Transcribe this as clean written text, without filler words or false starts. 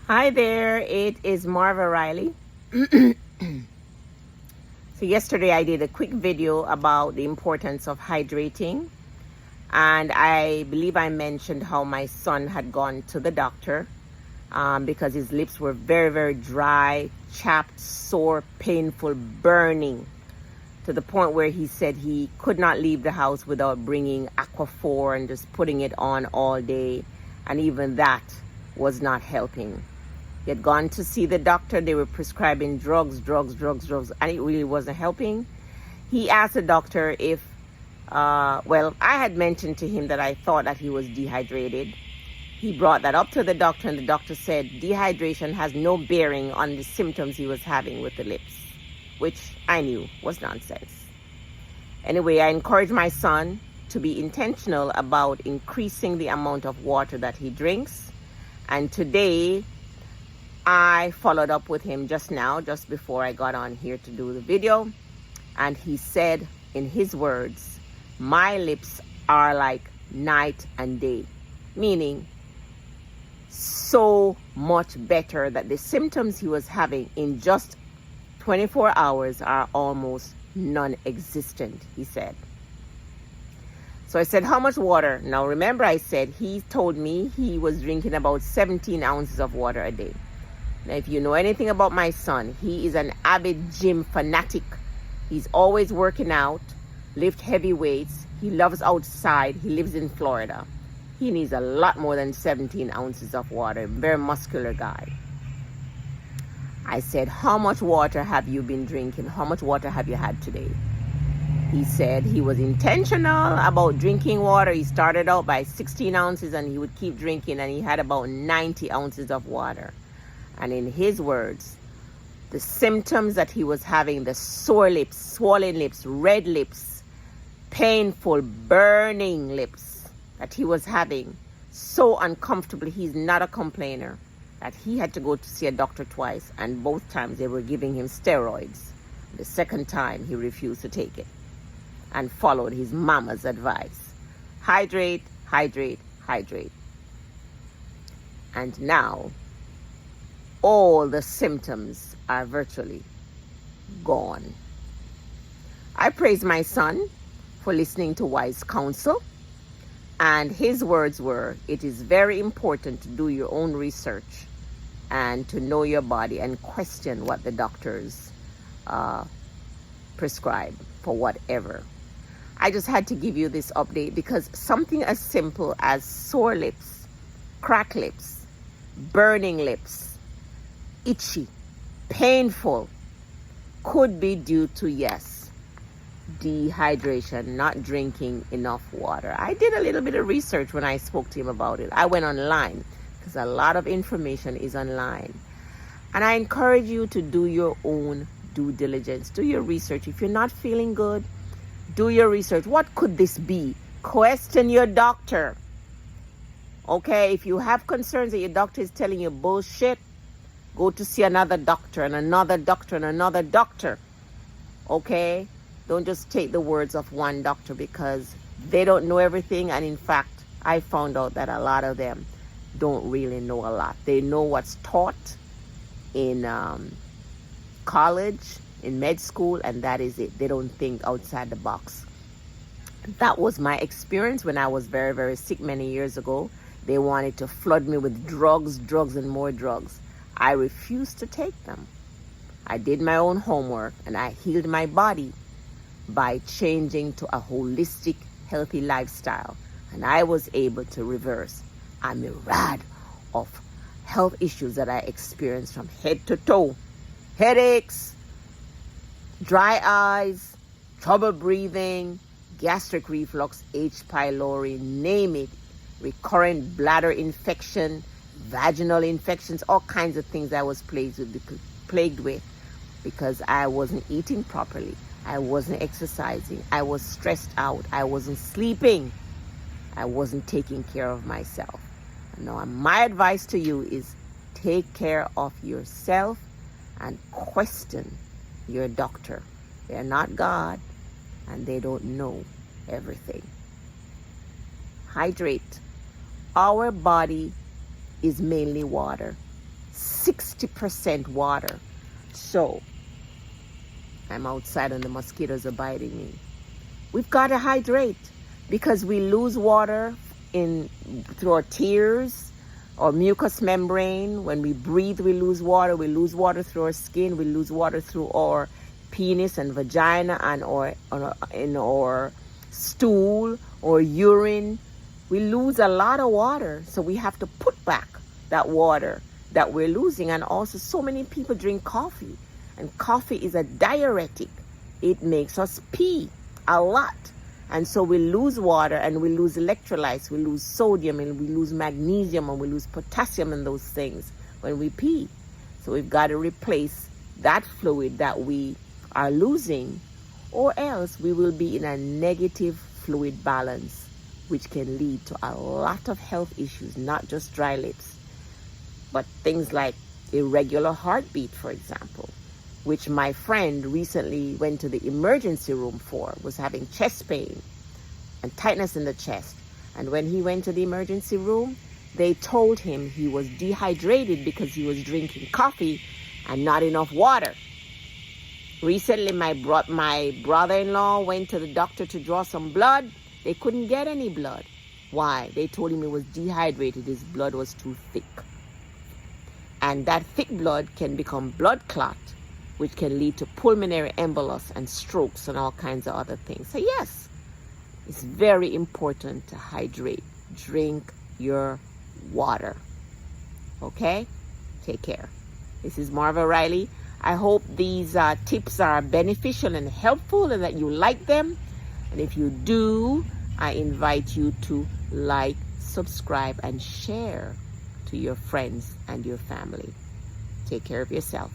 Hi there, it is Marva Riley. So yesterday I did a quick video about the importance of hydrating, and I believe I mentioned how my son had gone to the doctor because his lips were very, very dry, chapped, sore, painful, burning, to the point where he said he could not leave the house without bringing Aquaphor and just putting it on all day, and even that was not helping. He had gone to see the doctor. They were prescribing drugs, and it really wasn't helping. He asked the doctor if, I had mentioned to him that I thought that he was dehydrated. He brought that up to the doctor, and the doctor said dehydration has no bearing on the symptoms he was having with the lips, which I knew was nonsense. Anyway, I encouraged my son to be intentional about increasing the amount of water that he drinks. And today, I followed up with him just before I got on here to do the video. And he said, in his words, my lips are like night and day, meaning so much better that the symptoms he was having in just 24 hours are almost non-existent, he said. So I said, how much water? Now remember, I said he told me he was drinking about 17 ounces of water a day. Now, if you know anything about my son, he is an avid gym fanatic. He's always working out, lift heavy weights. He loves outside. He lives in Florida. He needs a lot more than 17 ounces of water. Very muscular guy. I said, how much water have you been drinking? How much water have you had today? He said he was intentional about drinking water. He started out by 16 ounces and he would keep drinking, and he had about 90 ounces of water. And in his words, the symptoms that he was having, the sore lips, swollen lips, red lips, painful, burning lips that he was having, so uncomfortable, he's not a complainer, that he had to go to see a doctor twice, and both times they were giving him steroids. The second time he refused to take it and followed his mama's advice. Hydrate, hydrate, hydrate. And now, all the symptoms are virtually gone. I praise my son for listening to wise counsel, and his words were, it is very important to do your own research and to know your body and question what the doctors prescribe for whatever. I just had to give you this update because something as simple as sore lips, cracked lips, burning lips, itchy, painful, could be due to, yes, dehydration, not drinking enough water. I did a little bit of research when I spoke to him about it. I went online because a lot of information is online. And I encourage you to do your own due diligence. Do your research. If you're not feeling good, do your research. What could this be? Question your doctor. Okay, if you have concerns that your doctor is telling you bullshit, go to see another doctor and another doctor and another doctor. Okay? Don't just take the words of one doctor because they don't know everything. And in fact, I found out that a lot of them don't really know a lot. They know what's taught in college, in med school, and that is it. They don't think outside the box. That was my experience when I was very, very sick many years ago. They wanted to flood me with drugs, and more drugs. I refused to take them. I did my own homework and I healed my body by changing to a holistic, healthy lifestyle. And I was able to reverse a myriad of health issues that I experienced from head to toe. Headaches, dry eyes, trouble breathing, gastric reflux, H. pylori, name it, recurrent bladder infection, vaginal infections, all kinds of things I was plagued with because I wasn't eating properly. I wasn't exercising. I was stressed out. I wasn't sleeping. I wasn't taking care of myself. Now, my advice to you is take care of yourself and question your doctor. They're not God and they don't know everything. Hydrate. Our body is mainly water. 60% water. So, I'm outside and the mosquitoes are biting me. We've got to hydrate because we lose water through our tears or mucous membrane. When we breathe, we lose water. We lose water through our skin. We lose water through our penis and vagina and in our stool or urine. We lose a lot of water, so we have to put back that water that we're losing. And also, so many people drink coffee, and coffee is a diuretic. It makes us pee a lot, and so we lose water and we lose electrolytes. We lose sodium and we lose magnesium and we lose potassium in those things when we pee. So we've got to replace that fluid that we are losing, or else we will be in a negative fluid balance, which can lead to a lot of health issues, not just dry lips, but things like irregular heartbeat, for example, which my friend recently went to the emergency room for, was having chest pain and tightness in the chest. And when he went to the emergency room, they told him he was dehydrated because he was drinking coffee and not enough water. Recently, my brother-in-law went to the doctor to draw some blood. They couldn't get any blood. Why? They told him he was dehydrated. His blood was too thick. And that thick blood can become blood clot, which can lead to pulmonary embolus and strokes and all kinds of other things. So yes, it's very important to hydrate. Drink your water. Okay? Take care. This is Marva Riley. I hope these tips are beneficial and helpful and that you like them. And if you do, I invite you to like, subscribe, and share to your friends and your family. Take care of yourself.